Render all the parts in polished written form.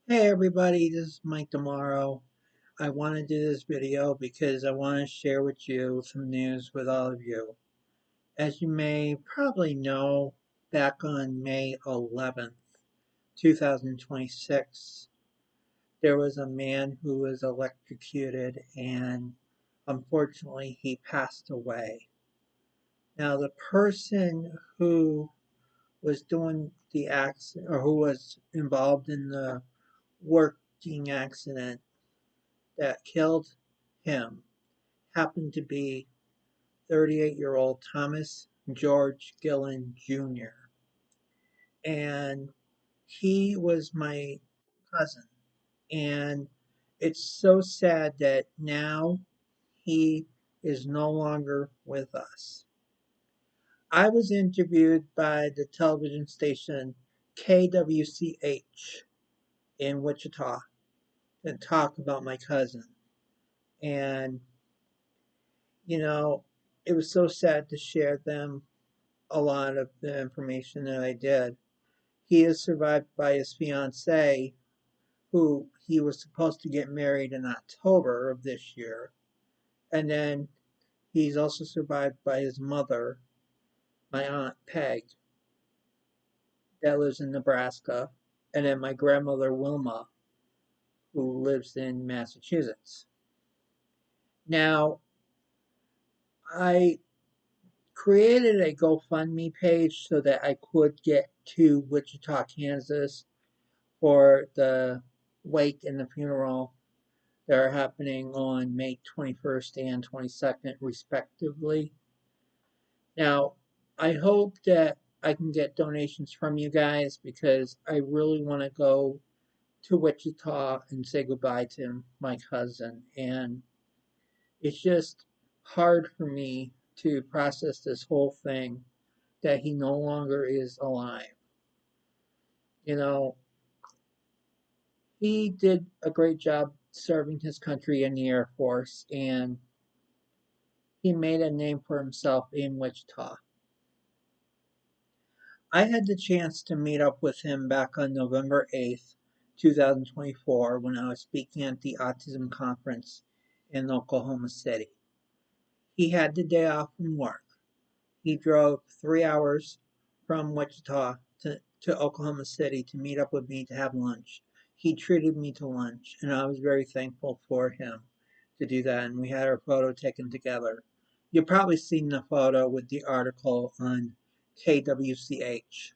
Hey everybody, this is Mike Tomorrow. I want to do this video because I want to share with you some news with all of you. As you may probably know, back on May 11th, 2026, there was a man who was electrocuted and unfortunately he passed away. Now, the person who was doing the accident or who was involved in the working accident that killed him happened to be 38-year-old Thomas George Gillan Jr. And he was my cousin. And it's so sad that now he is no longer with us. I was interviewed by the television station KWCH in Wichita to talk about my cousin. And you know, it was so sad to share them a lot of the information that I did. He is survived by his fiancee, who he was supposed to get married in October of this year. And then he's also survived by his mother, my Aunt Peg, that lives in Nebraska, and then my grandmother Wilma, who lives in Massachusetts. Now, I created a GoFundMe page so that I could get to Wichita, Kansas for the wake and the funeral that are happening on May 21st and 22nd, respectively. Now, I hope that I can get donations from you guys because I really want to go to Wichita and say goodbye to my cousin. And it's just hard for me to process this whole thing that he no longer is alive. You know, he did a great job serving his country in the Air Force, and he made a name for himself in Wichita. I had the chance to meet up with him back on November 8th, 2024, when I was speaking at the Autism Conference in Oklahoma City. He had the day off from work. He drove 3 hours from Wichita to Oklahoma City to meet up with me to have lunch. He treated me to lunch, and I was very thankful for him to do that. And we had our photo taken together. You've probably seen the photo with the article on KWCH.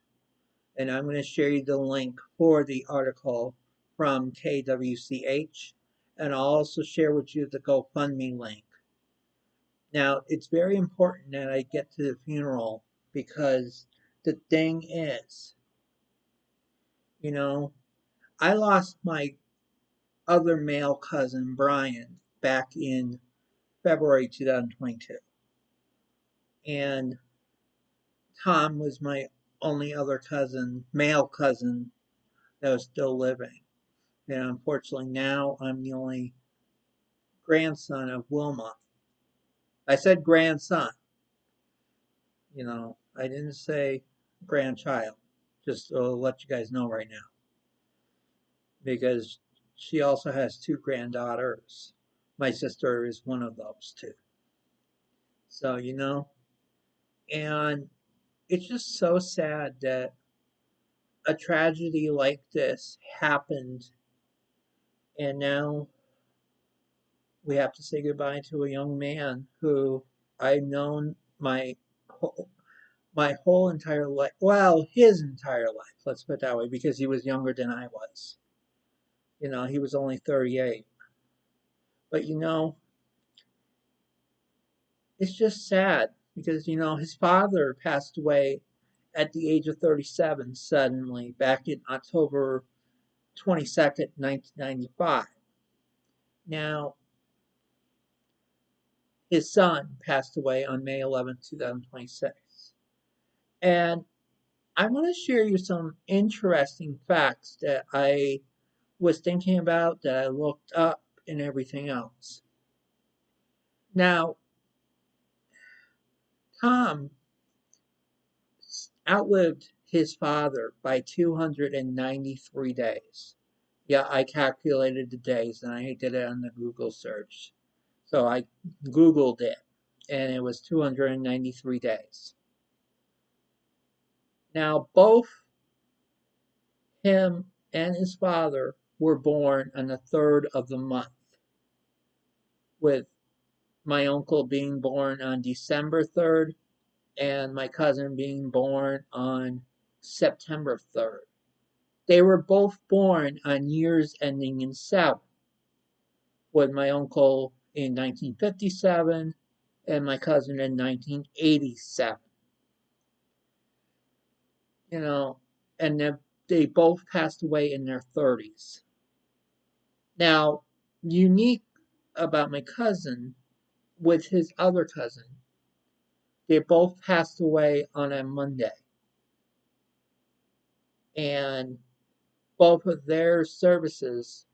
And I'm going to share you the link for the article from KWCH. And I'll also share with you the GoFundMe link. Now, it's very important that I get to the funeral because the thing is, you know, I lost my other male cousin, Brian, back in February 2022. And Tom was my only other cousin, male cousin, that was still living. And unfortunately, now I'm the only grandson of Wilma. I said grandson, I didn't say grandchild, just to let you guys know right now. Because she also has two granddaughters. My sister is one of those two. So, and it's just so sad that a tragedy like this happened and now we have to say goodbye to a young man who I've known whole, my whole entire life. Well, his entire life, let's put it that way, because he was younger than I was. He was only 38. But it's just sad because his father passed away at the age of 37 suddenly back in October 22nd, 1995. Now, his son passed away on May 11th, 2026. And I want to share you some interesting facts that I was thinking about, that I looked up, and everything else. Now, Tom outlived his father by 293 days. Yeah, I calculated the days and I did it on the Google search. So I Googled it and it was 293 days. Now, both him and his father were born on the 3rd of the month, with my uncle being born on December 3rd and my cousin being born on September 3rd. They were both born on years ending in 7, with my uncle in 1957 and my cousin in 1987. You know, and they both passed away in their 30s. Now, unique about my cousin with his other cousin, they both passed away on a Monday. And both of their services,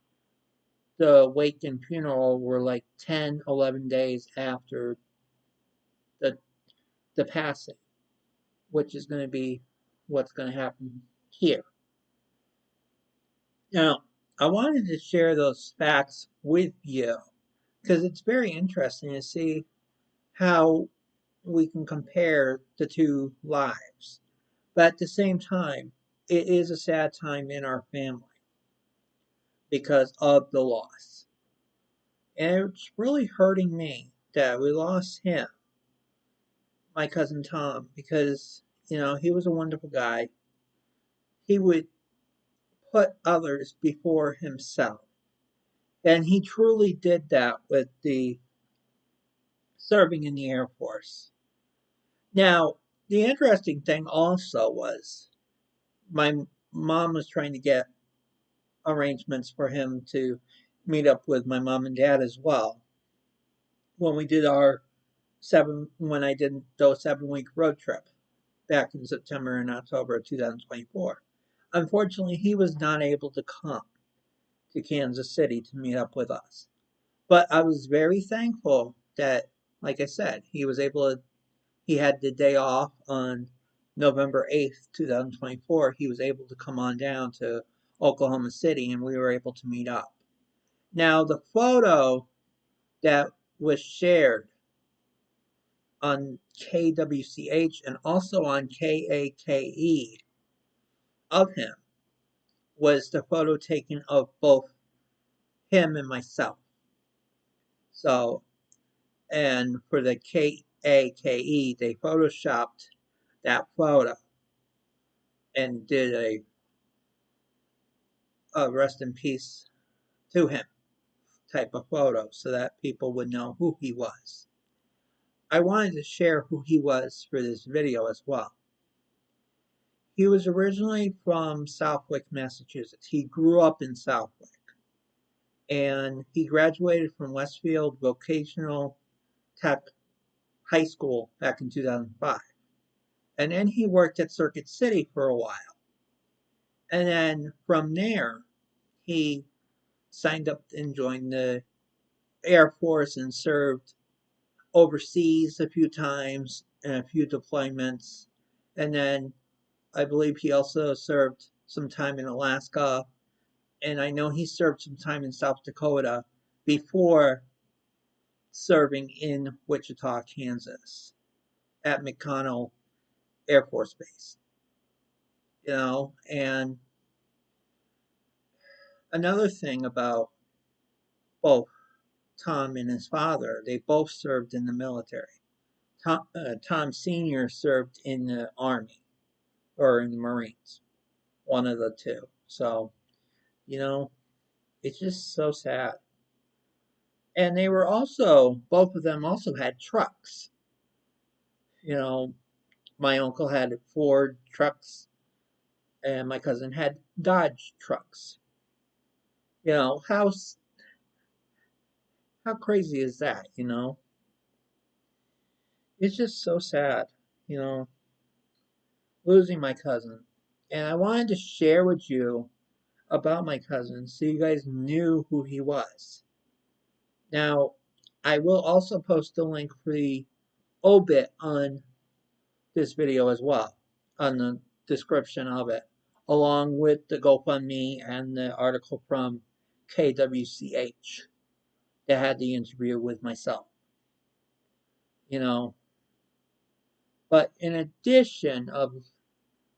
the wake and funeral, were like 10, 11 days after the, the passing, which is going to be what's going to happen here. Now, I wanted to share those facts with you because it's very interesting to see how we can compare the two lives. But at the same time, it is a sad time in our family because of the loss. And it's really hurting me that we lost him, my cousin Tom, because, he was a wonderful guy. He would put others before himself. And he truly did that with the serving in the Air Force. Now, the interesting thing also was my mom was trying to get arrangements for him to meet up with my mom and dad as well when we did when I did those 7-week road trip back in September and October of 2024. Unfortunately, he was not able to come to Kansas City to meet up with us. But I was very thankful that, like I said, he had the day off on November 8th, 2024. He was able to come on down to Oklahoma City and we were able to meet up. Now, the photo that was shared on KWCH and also on KAKE of him was the photo taken of both him and myself. So, and for the KAKE, they photoshopped that photo and did a rest in peace to him type of photo so that people would know who he was. I wanted to share who he was for this video as well. He was originally from Southwick, Massachusetts. He grew up in Southwick. And he graduated from Westfield Vocational Tech High School back in 2005. And then he worked at Circuit City for a while. And then from there, he signed up and joined the Air Force and served overseas a few times and a few deployments. And then I believe he also served some time in Alaska. And I know he served some time in South Dakota before serving in Wichita, Kansas at McConnell Air Force Base. And another thing about both Tom and his father, they both served in the military. Tom Sr. served in the Army or in the Marines, one of the two. So, it's just so sad. And both of them also had trucks. You know, my uncle had Ford trucks and my cousin had Dodge trucks. You know, how crazy is that, It's just so sad, you know, losing my cousin. And I wanted to share with you about my cousin so you guys knew who he was. Now, I will also post a link for the obit on this video as well, on the description of it. along with the GoFundMe and the article from KWCH that had the interview with myself. You know, but in addition of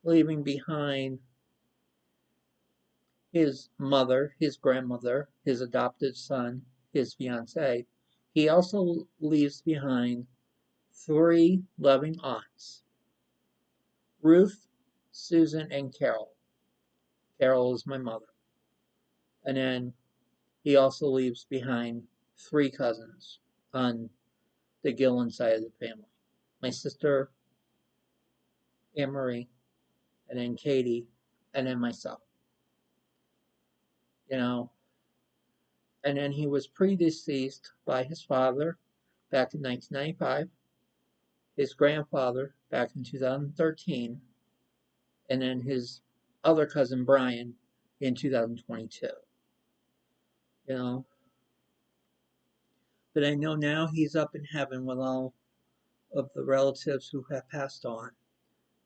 leaving behind his mother, his grandmother, his adopted son, his fiancee, he also leaves behind 3 loving aunts: Ruth, Susan, and Carol. Carol is my mother. And then he also leaves behind 3 cousins on the Gillan side of the family. My sister, Anne Marie, and then Katie, and then myself. You know, and then he was predeceased by his father back in 1995, his grandfather back in 2013, and then his other cousin Brian in 2022. You know, but I know now he's up in heaven with all of the relatives who have passed on.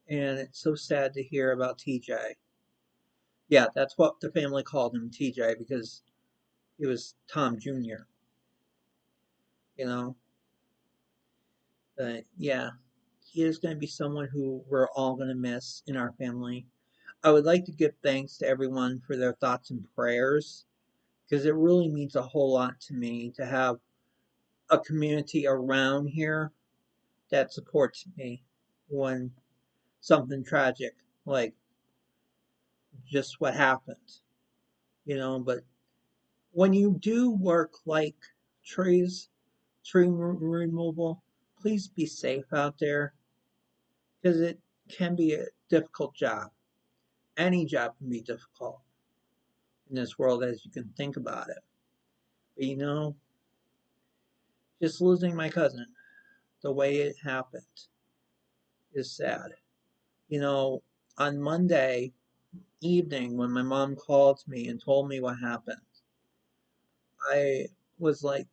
And it's so sad to hear about TJ. Yeah, that's what the family called him, TJ, because he was Tom Jr., you know. But yeah, he is going to be someone who we're all going to miss in our family. I would like to give thanks to everyone for their thoughts and prayers because it really means a whole lot to me to have a community around here that supports me when something tragic like just what happened, you know. But when you do work like trees, tree removal, please be safe out there because it can be a difficult job. Any job can be difficult in this world as you can think about it. But you know, just losing my cousin the way it happened is sad. You know, on Monday evening when my mom called me and told me what happened, I was like,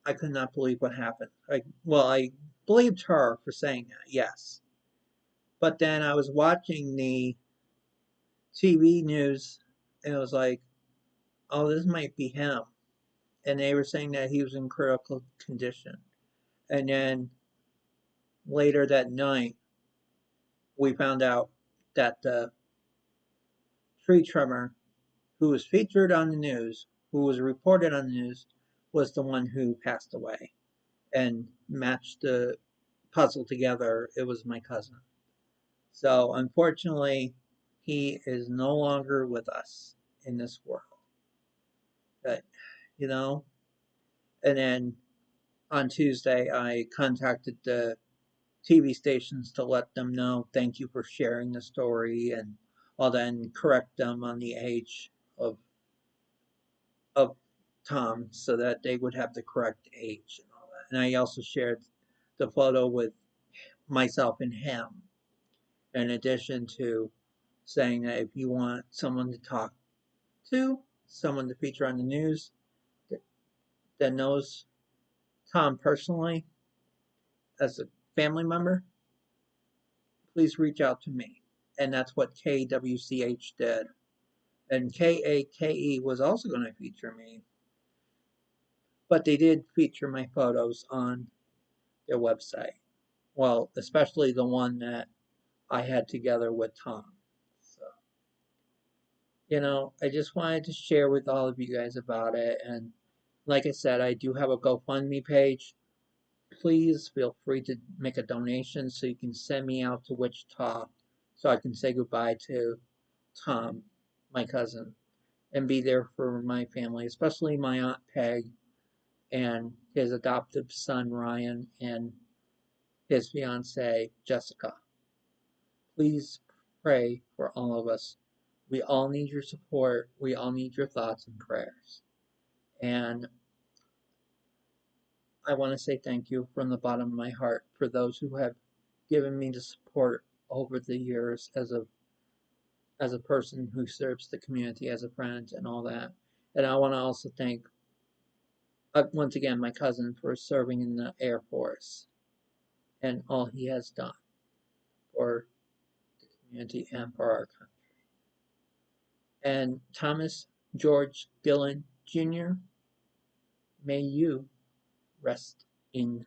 I could not believe what happened. I believed her for saying that, yes. But then I was watching the TV news and it was like, oh, this might be him. And they were saying that he was in critical condition. And then later that night, we found out that the tree trimmer who was featured on the news, who was reported on the news, was the one who passed away and matched the puzzle together. It was my cousin. So unfortunately, he is no longer with us in this world. But, you know, and then on Tuesday, I contacted the TV stations to let them know thank you for sharing the story, and I'll then correct them on the age of of Tom so that they would have the correct age and all that. And I also shared the photo with myself and him, in addition to saying that if you want someone to talk to, someone to feature on the news that knows Tom personally as a family member, please reach out to me. And that's what KWCH did. And KAKE was also going to feature me, but they did feature my photos on their website. Well, especially the one that I had together with Tom. So, you know, I just wanted to share with all of you guys about it. And like I said, I do have a GoFundMe page. Please feel free to make a donation so you can send me out to Wichita so I can say goodbye to Tom, my cousin, and be there for my family, especially my Aunt Peg and his adoptive son Ryan and his fiancee Jessica. Please pray for all of us. We all need your support. We all need your thoughts and prayers. And I want to say thank you from the bottom of my heart for those who have given me the support over the years as a person who serves the community as a friend and all that. And I want to also thank once again my cousin for serving in the Air Force and all he has done for the community and for our country. And Thomas George Gillan Jr., may you rest in